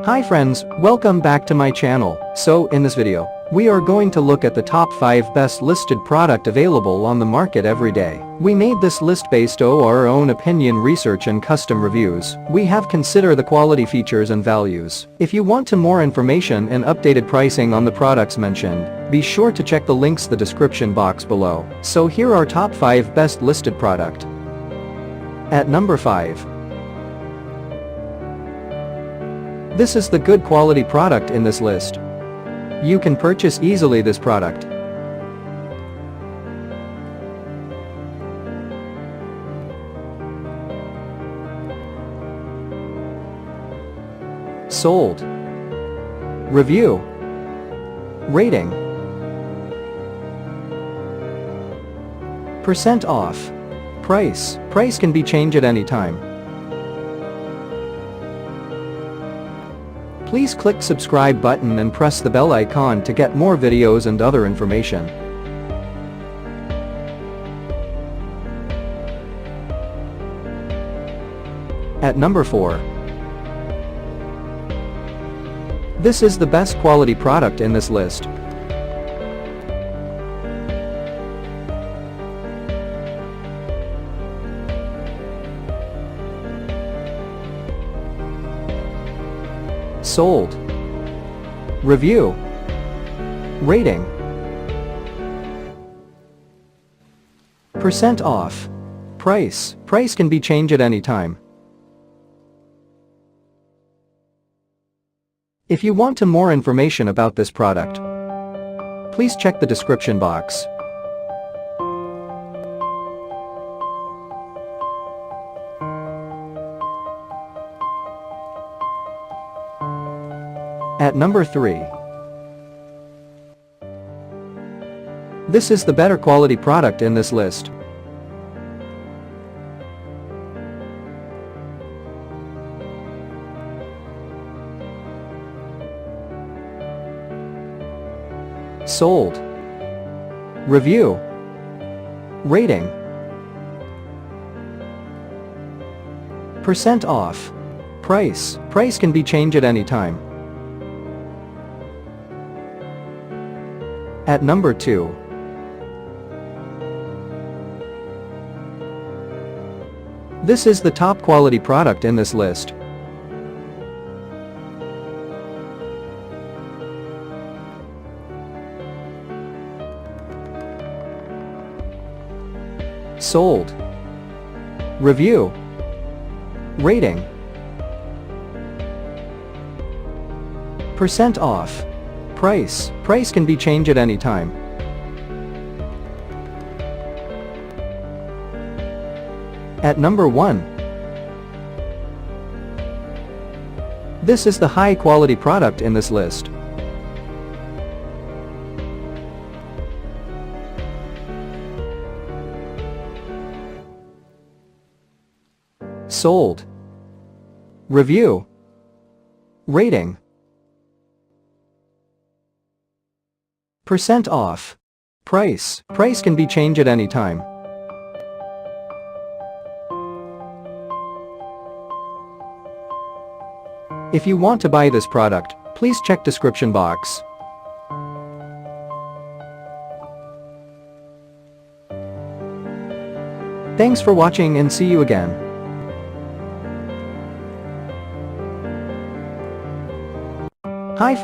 Hi friends, welcome back to my channel. So in this video, we are going to look at the top 5 best listed product available on the market every day. We made this list based on our own opinion, research and custom reviews. We have considered the quality, features and values. If you want to more information and updated pricing on the products mentioned, be sure to check the links in the description box below. So here are top 5 best listed product. At number 5. This is the good quality product in this list. You can purchase easily this product. Sold. Review. Rating. Percent off. Price. Price can be changed at any time. Please click subscribe button and press the bell icon to get more videos and other information. At number 4. This is the best quality product in this list. Sold. Review. Rating. Percent off. Price. Price can be changed at any time. If you want to more information about this product, please check the description box. At number 3. This is the better quality product in this list. Sold. Review. Rating. Percent off. Price. Price can be changed at any time. At number 2. This is the top quality product in this list. Sold. Review. Rating. Percent off. Price. Price can be changed at any time. At number 1. This is the high quality product in this list. Sold. Review. Rating. Percent off. Price. Price can be changed at any time. If you want to buy this product, please check description box. Thanks for watching and see you again. Hi friends.